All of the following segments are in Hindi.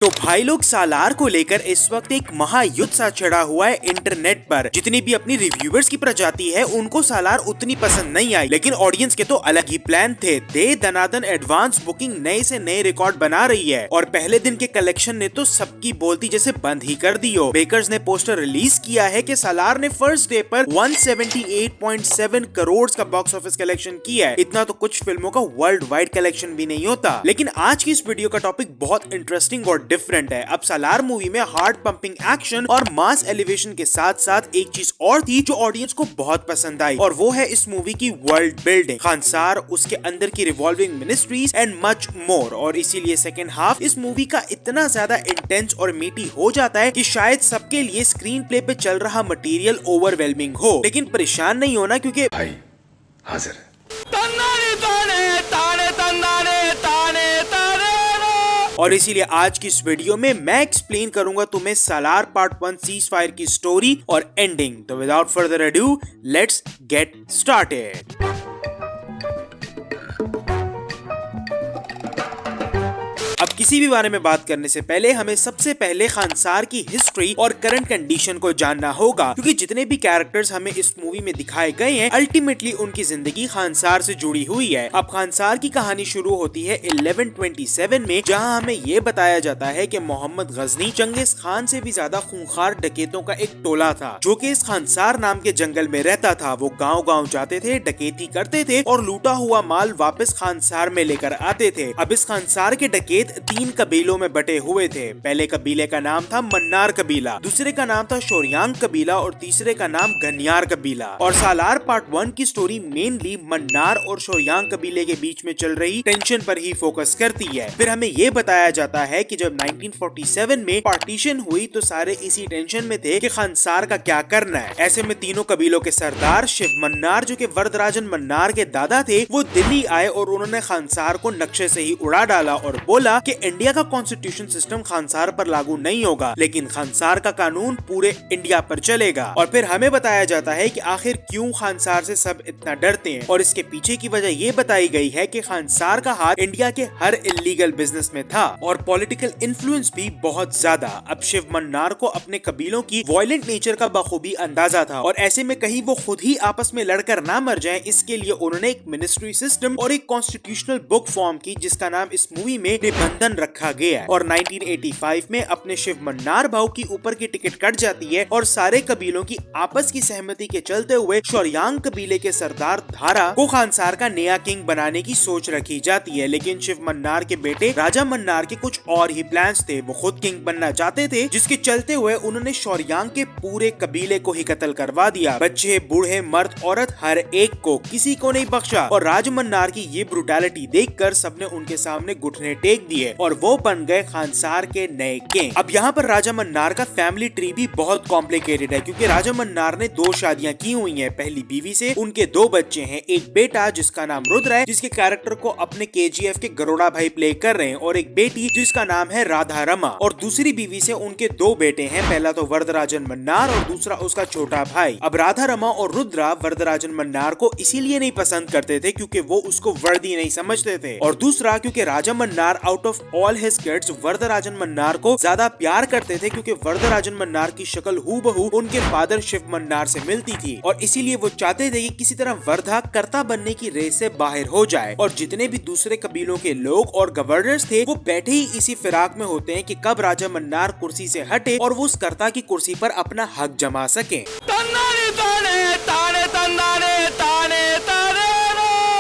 तो भाई लोग सालार को लेकर इस वक्त एक महायुद्ध सा छिड़ा हुआ है इंटरनेट पर। जितनी भी अपनी रिव्यूअर्स की प्रजाति है उनको सालार उतनी पसंद नहीं आई, लेकिन ऑडियंस के तो अलग ही प्लान थे। दे दनादन एडवांस बुकिंग नए से नए रिकॉर्ड बना रही है और पहले दिन के कलेक्शन ने तो सबकी बोलती जैसे बंद ही कर दी हो। बेकर्स ने पोस्टर रिलीज किया है कि सालार ने फर्स्ट डे पर 178.7 करोड़ का बॉक्स ऑफिस कलेक्शन किया है। इतना तो कुछ फिल्मों का वर्ल्ड वाइड कलेक्शन भी नहीं होता। लेकिन आज की इस वीडियो का टॉपिक बहुत इंटरेस्टिंग और डिफरेंट है। अब सालार मूवी में हार्ट पंपिंग एक्शन और मास एलिवेशन के साथ साथ एक चीज और थी जो ऑडियंस को बहुत पसंद आई, और वो है इस मूवी की वर्ल्ड बिल्डिंग, खानसार, उसके अंदर की revolving ministries and much more. और इसीलिए सेकंड हाफ इस मूवी का इतना ज्यादा इंटेंस और मीटी हो जाता है कि शायद सबके लिए स्क्रीन प्ले पे चल रहा मटेरियल ओवरवेलमिंग हो। लेकिन परेशान नहीं होना क्योंकि भाई हाजिर है। और इसीलिए आज की इस वीडियो में मैं एक्सप्लेन करूंगा तुम्हें सालार पार्ट 1 सीज फायर की स्टोरी और एंडिंग। तो without further adieu let's get started. अब किसी भी बारे में बात करने से पहले हमें सबसे पहले खानसार की हिस्ट्री और करंट कंडीशन को जानना होगा, क्योंकि जितने भी कैरेक्टर्स हमें इस मूवी में दिखाए गए हैं अल्टीमेटली उनकी जिंदगी खानसार से जुड़ी हुई है। अब खानसार की कहानी शुरू होती है 1127 में, जहां हमें ये बताया जाता है कि मोहम्मद गजनी चंगेज खान से भी ज्यादा खूंखार डकैतों का एक टोला था, जो कि इस खानसार नाम के जंगल में रहता था। वो गाँव गाँव जाते थे, डकैती करते थे और लूटा हुआ माल वापस खानसार में लेकर आते थे। अब इस खानसार के डकैत 3 कबीलों में बटे हुए थे। पहले कबीले का नाम था मन्नार कबीला, दूसरे का नाम था शोरियांग कबीला और तीसरे का नाम गनियार कबीला। और सालार पार्ट 1 की स्टोरी मेनली मन्नार और शोरियांग कबीले के बीच में चल रही टेंशन पर ही फोकस करती है। फिर हमें ये बताया जाता है कि जब 1947 में पार्टीशन हुई तो सारे इसी टेंशन में थे कि खानसार का क्या करना है। ऐसे में तीनों कबीलों के सरदार शिव मन्नार, जो कि वरदराजन मन्नार के दादा थे, वो दिल्ली आए और उन्होंने खानसार को नक्शे से ही उड़ा डाला और बोला कि इंडिया का कॉन्स्टिट्यूशन सिस्टम खानसार पर लागू नहीं होगा, लेकिन खानसार का कानून पूरे इंडिया पर चलेगा। और फिर हमें बताया जाता है कि आखिर क्यों खानसार से सब इतना डरते हैं, और इसके पीछे की वजह ये बताई गई है कि खानसार का हाथ इंडिया के हर इलीगल बिजनेस में था और पॉलिटिकल इन्फ्लुएंस भी बहुत ज्यादा। अब शिव मन्नार को अपने कबीलों की वायलेंट नेचर का बखूबी अंदाजा था, और ऐसे में कहीं वो खुद ही आपस में लड़कर ना मर जाएं, इसके लिए उन्होंने एक मिनिस्ट्री सिस्टम और एक कॉन्स्टिट्यूशनल बुक फॉर्म की, जिसका नाम इस मूवी में निबंधन रखा गया है। और 1985 में अपने शिव मन्नार भाव की ऊपर की टिकट कट जाती है और सारे कबीलों की आपस की सहमति के चलते हुए शोरियांग कबीले के सरदार धारा को खानसार का नया किंग बनाने की सोच रखी जाती है। लेकिन शिव मन्नार के बेटे राजा मन्नार के कुछ और ही प्लान्स थे। वो खुद किंग बनना चाहते थे, जिसके चलते हुए उन्होंने शोरियांग के पूरे कबीले को ही कत्ल करवा दिया। बच्चे, बूढ़े, मर्द, औरत, हर एक को, किसी को नहीं बख्शा। और राज मन्नार की ये ब्रुटैलिटी देखकर सबने उनके सामने घुटने टेक दिए और वो बन गए खानसार के नए किंग। अब यहाँ पर राजा मन्नार का फैमिली ट्री भी बहुत कॉम्प्लिकेटेड है, क्योंकि राजा मन्नार ने 2 शादियां की हुई हैं। पहली बीवी से उनके 2 बच्चे हैं, एक बेटा जिसका नाम रुद्र है, जिसके कैरेक्टर को अपने KGF के गरोड़ा भाई प्ले कर रहे हैं, और एक बेटी जिसका नाम है राधा रमा। और दूसरी बीवी से उनके 2 बेटे हैं, पहला तो वरदराजन मन्नार और दूसरा उसका छोटा भाई। अब राधा रमा और रुद्रा वरदराजन मन्नार को इसीलिए नहीं पसंद करते थे क्योंकि वो उसको वर्दी नहीं समझते थे, और दूसरा क्योंकि Raja Mannar out of all his kids Varadarajan Mannar को ज्यादा प्यार करते थे, क्योंकि वरदराजन मन्नार की शक्ल हूबहू उनके फादर शिव मन्नार से मिलती थी। और इसीलिए वो चाहते थे कि किसी तरह वर्धा कर्ता बनने की रेस से बाहर हो जाए। और जितने भी दूसरे कबीलों के लोग और गवर्नर्स थे वो बैठे ही इसी फिराक में होते हैं कि कब राजा मन्नार कुर्सी से हटे और वो उस कर्ता की कुर्सी पर अपना हक जमा सके।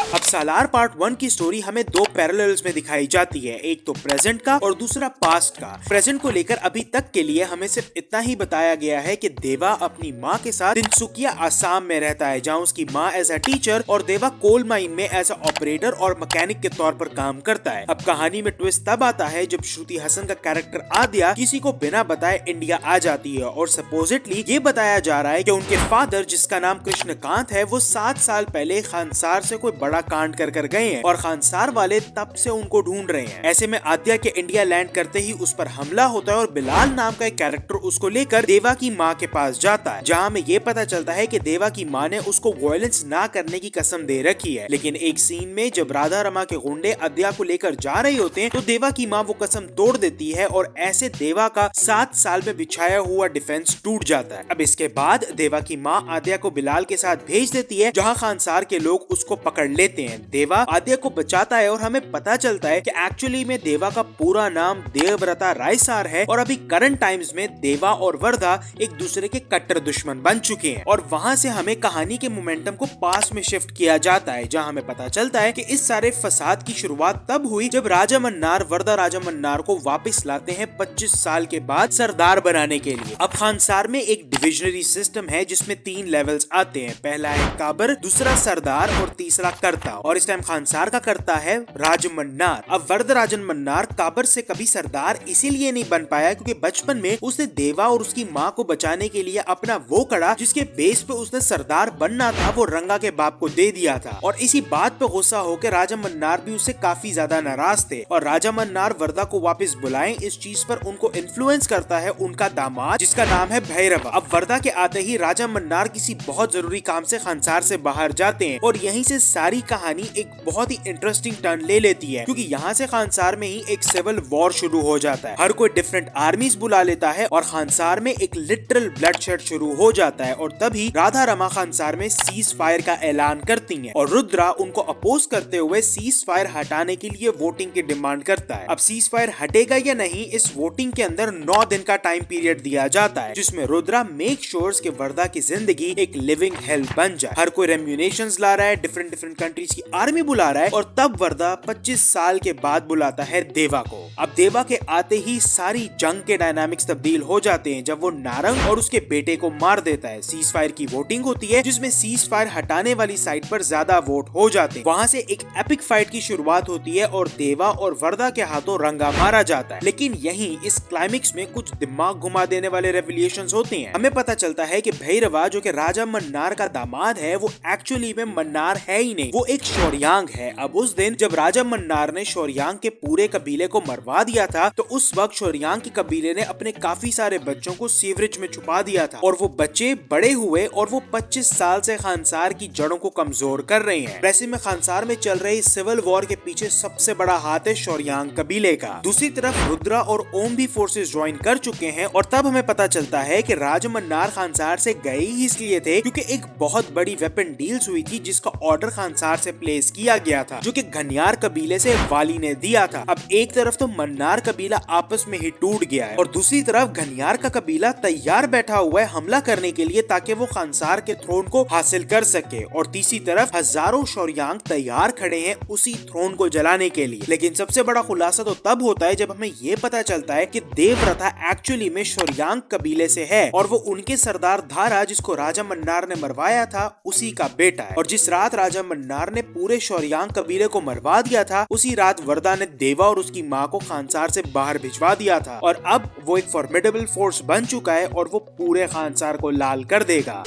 अब सालार पार्ट 1 की स्टोरी हमें 2 पैरेलल्स में दिखाई जाती है, एक तो प्रेजेंट का और दूसरा पास्ट का। प्रेजेंट को लेकर अभी तक के लिए हमें सिर्फ इतना ही बताया गया है कि देवा अपनी माँ के साथ तिनसुकिया आसाम में रहता है, जहाँ उसकी माँ एज अ टीचर और देवा कोल माइन में एज अ ऑपरेटर और मैकेनिक के तौर पर काम करता है। अब कहानी में ट्विस्ट तब आता है जब श्रुति हसन का कैरेक्टर आद्या किसी को बिना बताए इंडिया आ जाती है, और सपोजिटली ये बताया जा रहा है कि उनके फादर, जिसका नाम कृष्णकांत है, वो 7 साल पहले खानसार से कोई बड़ा कांड कर गए हैं और खानसार वाले तब से उनको ढूंढ रहे हैं। ऐसे में आद्या के इंडिया लैंड करते ही उस पर हमला होता है और बिलाल नाम का एक कैरेक्टर उसको लेकर देवा की माँ के पास जाता है, जहाँ हमें ये पता चलता है कि देवा की माँ ने उसको वायलेंस ना करने की कसम दे रखी है। लेकिन एक सीन में जब राधा रमा के गुंडे आद्या को लेकर जा रहे होते हैं तो देवा की माँ वो कसम तोड़ देती है और ऐसे देवा का 7 साल में बिछाया हुआ डिफेंस टूट जाता है। अब इसके बाद देवा की माँ आद्या को बिलाल के साथ भेज देती है, जहाँ खानसार के लोग उसको पकड़ लेते हैं। देवा आद्या को बचाता है और हमें पता चलता है कि एक्चुअली में देवा का पूरा नाम देवव्रता रायसार है और अभी करंट टाइम्स में देवा और वर्धा एक दूसरे के कट्टर दुश्मन बन चुके हैं। और वहाँ से हमें कहानी के मोमेंटम को पास में शिफ्ट किया जाता है, जहाँ हमें पता चलता है कि इस सारे फसाद की शुरुआत तब हुई जब राजा मन्नार वर्धा राजा मन्नार को वापस लाते हैं 25 साल के बाद सरदार बनाने के लिए। अब खानसार में एक डिविजनरी सिस्टम है जिसमें 3 लेवल्स आते हैं। पहला है काबर, दूसरा सरदार और तीसरा कर्ता। और इस टाइम खानसार का कर्ता है राज मन्नार। अब वर्ध राजन मन्नार काबर से कभी सरदार इसीलिए नहीं बन पाया क्योंकि बचपन में उसने देवा और उसकी माँ को बचाने के लिए अपना वो कड़ा जिसके बेस पे उसने सरदार बनना था वो रंगा के बाप को दे दिया था। और इसी बात पे गुस्सा होकर राजा मन्नार भी उससे काफी ज्यादा नाराज थे और राजा मन्नार वर्धा को वापस बुलाएं इस चीज पर उनको इन्फ्लुएंस करता है उनका दामाद जिसका नाम है भैरवा। अब वर्धा के आते ही राजा मन्नार किसी बहुत जरूरी काम से खानसार से बाहर जाते हैं और यहीं से सारी कहानी एक बहुत ही इंटरेस्टिंग टर्न ले लेती है क्योंकि यहाँ से खानसार में ही एक सिविल वॉर शुरू हो जाता है। हर कोई डिफरेंट आर्मीज बुला लेता है और खानसार में एक लिटरल ब्लडशेड शुरू हो जाता है। और तभी राधा रमा खानसार में सीज फायर का ऐलान करती हैं और रुद्रा उनको अपोज करते हुए सीज फायर हटाने के लिए वोटिंग की डिमांड करता है। अब सीज फायर हटेगा या नहीं, इस वोटिंग के अंदर 9 दिन का टाइम पीरियड दिया जाता है जिसमें रुद्रा मेक श्योर्स के वर्धा की जिंदगी एक लिविंग हेल बन जाए। हर कोई रेम्यूनेशंस ला रहा है, डिफरेंट कंट्रीज की आर्मी बुला रहा है और तब वर्धा 25 साल के बाद बुलाता है देवा को। अब देवा के आते ही सारी जंग के डायनामिक्स तब्दील हो जाते हैं जब वो नारंग और उसके बेटे को मार देता है। सीज फायर की वोटिंग होती है जिसमें सीज फायर हटाने वाली साइड पर ज्यादा वोट हो जाते हैं। वहाँ से एक एपिक फाइट की शुरुआत होती है और देवा और वर्धा के हाथों रंगा मारा जाता है। लेकिन यहीं इस क्लाइमेक्स में कुछ दिमाग घुमा देने वाले रेवलेशंस होते हैं। हमें पता चलता है कि भैरवा जो कि राजा मन्नार का दामाद है वो एक्चुअली में मन्नार है ही नहीं, वो एक शौर्यांग है। अब उस दिन जब राजा मन्नार ने शौर्यांग के पूरे कबीले को मरवा दिया था तो उस वक्त शौर्यांग के कबीले ने अपने काफी सारे बच्चों को सीवरेज में छुपा दिया था और वो बच्चे बड़े हुए और वो 25 साल से खानसार की जड़ों को कमजोर कर रहे हैं। ऐसे में खानसार में चल रही सिविल वॉर के पीछे सबसे बड़ा हाथ है शौर्यांग कबीले का। दूसरी तरफ रुद्रा और ओम भी फोर्सेस ज्वाइन कर चुके हैं और तब हमें पता चलता है कि राजा मन्नार खानसार से गए ही इसलिए थे क्योंकि एक बहुत बड़ी वेपन डील्स हुई थी जिसका ऑर्डर खानसार से प्लेस किया गया था जो कि घनियार कबीले से वाली ने दिया था। अब एक तरफ तो मन्नार कबीला आपस में ही टूट गया है और दूसरी तरफ घनियार का कबीला तैयार बैठा हुआ है हमला करने के लिए ताकि वो खानसार के थ्रोन को हासिल कर सके और तीसरी तरफ हजारों शौर्यांग तैयार खड़े हैं उसी थ्रोन को जलाने के लिए। लेकिन सबसे बड़ा खुलासा तो तब होता है जब हमें ये पता चलता है कि देवव्रता एक्चुअली में शौर्यांग कबीले से है और वो उनके सरदार धारा जिसको राजा मन्नार ने मरवाया था उसी का बेटा है। और जिस रात राजा मन्नार ने पूरे शौर्यांग कबीले को मरवा दिया था उसी रात वर्धा ने देवा और उसकी माँ को खानसार से बाहर भिजवा दिया था और अब वो एक फॉर्मिडेबल फोर्स बन चुका है और वो पूरे खानसार को लाल कर देगा।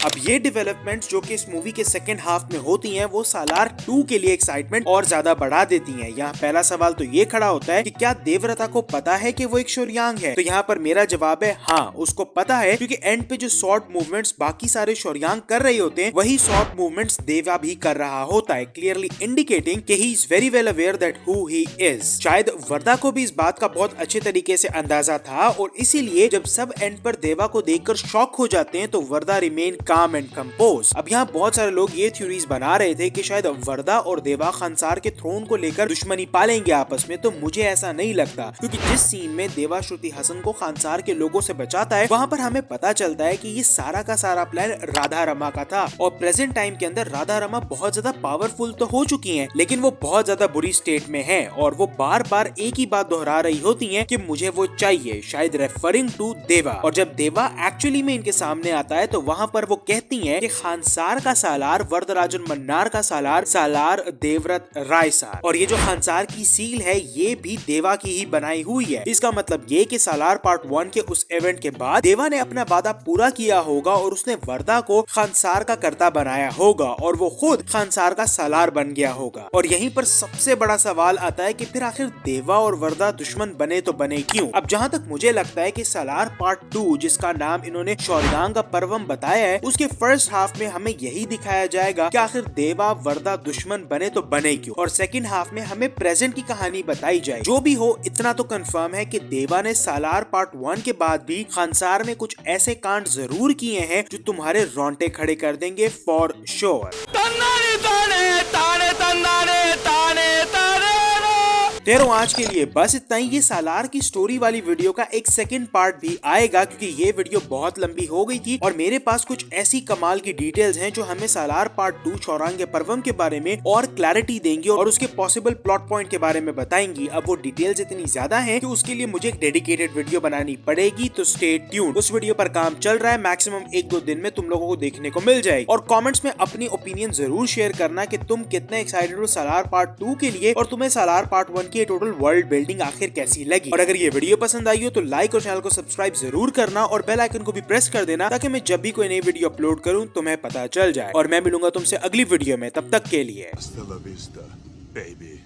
अब ये डेवलपमेंट्स जो कि इस मूवी के सेकंड हाफ में होती हैं वो सालार 2 के लिए एक्साइटमेंट और ज्यादा बढ़ा देती हैं। यहाँ पहला सवाल तो ये खड़ा होता है कि क्या देवव्रता को पता है कि वो एक शौर्यांग है? तो यहाँ पर मेरा जवाब है हाँ, उसको पता है क्योंकि एंड पे जो शॉर्ट मूवमेंट्स बाकी सारे शौर्यांग कर रहे होते हैं वही शॉर्ट मूवमेंट्स देवा भी कर रहा होता है, क्लियरली इंडिकेटिंग कि he is very well aware that who he is. शायद वर्धा को भी इस बात का बहुत अच्छे तरीके से अंदाजा था और इसीलिए जब सब एंड पर देवा को देखकर शॉक हो जाते हैं तो वर्धा रिमेन काम एंड कंपोज। अब यहाँ बहुत सारे लोग ये थ्योरीज बना रहे थे कि शायद वर्धा और देवा खानसार के थ्रोन को लेकर दुश्मनी पालेंगे आपस में, तो मुझे ऐसा नहीं लगता क्योंकि जिस सीन में देवा श्रुति हसन को खानसार के लोगों से बचाता है वहाँ पर हमें पता चलता है कि ये सारा का सारा प्लान राधा रमा का था और प्रेजेंट टाइम के अंदर राधा रमा बहुत ज्यादा पावरफुल तो हो चुकी हैं लेकिन वो बहुत ज्यादा बुरी स्टेट में है और वो बार बार एक ही बात दोहरा रही होती हैं कि मुझे वो चाहिए, शायद रेफरिंग टू देवा। और जब देवा एक्चुअली में इनके सामने आता है तो वहाँ पर वो कहती कहती हैं कि खानसार का सालार वरदराजन मन्नार का सालार देवव्रत रायसार, और ये जो खानसार की सील है ये भी देवा की ही बनाई हुई है। इसका मतलब ये कि सालार पार्ट 1 के उस इवेंट के बाद देवा ने अपना वादा पूरा किया होगा और उसने वर्दा को खानसार का कर्ता बनाया होगा और वो खुद खानसार का सालार बन गया होगा। और यहीं पर सबसे बड़ा सवाल आता है कि फिर आखिर देवा और वर्दा दुश्मन बने तो बने क्यों? अब जहाँ तक मुझे लगता है कि सालार पार्ट 2 जिसका नाम इन्होंने शौर्यांग पर्वम बताया है, उसके फर्स्ट हाफ में हमें यही दिखाया जाएगा कि आखिर देवा वर्दा दुश्मन बने तो बने क्यों, और सेकंड हाफ में हमें प्रेजेंट की कहानी बताई जाए। जो भी हो, इतना तो कंफर्म है कि देवा ने सालार पार्ट 1 के बाद भी खानसार में कुछ ऐसे कांड जरूर किए हैं जो तुम्हारे रोंगटे खड़े कर देंगे फॉर श्योर। तेरो आज के लिए बस इतना ही। ये सालार की स्टोरी वाली वीडियो का एक सेकंड पार्ट भी आएगा क्योंकि ये वीडियो बहुत लंबी हो गई थी और मेरे पास कुछ ऐसी कमाल की डिटेल्स हैं जो हमें सालार पार्ट 2 शौर्यांग पर्वम के बारे में और क्लैरिटी देंगी और उसके पॉसिबल प्लॉट पॉइंट के बारे में बताएंगी। अब वो डिटेल्स इतनी ज्यादा हैं कि उसके लिए मुझे एक डेडिकेटेड वीडियो बनानी पड़ेगी, तो स्टे ट्यून्ड। उस वीडियो पर काम चल रहा है, मैक्सिमम 1-2 दिन में तुम लोगों को देखने को मिल जाएगी। और कॉमेंट्स में अपनी ओपिनियन जरूर शेयर करना कि तुम कितने एक्साइटेड हो सालार पार्ट 2 के लिए और तुम्हें सालार पार्ट 1 की टोटल वर्ल्ड बिल्डिंग आखिर कैसी लगी। और अगर ये वीडियो पसंद आई हो तो लाइक और चैनल को सब्सक्राइब जरूर करना और बेल आइकन को भी प्रेस कर देना ताकि मैं जब भी कोई नई वीडियो अपलोड करूं तुम्हें पता चल जाए। और मैं मिलूंगा तुमसे अगली वीडियो में, तब तक के लिए। Hasta la vista, baby.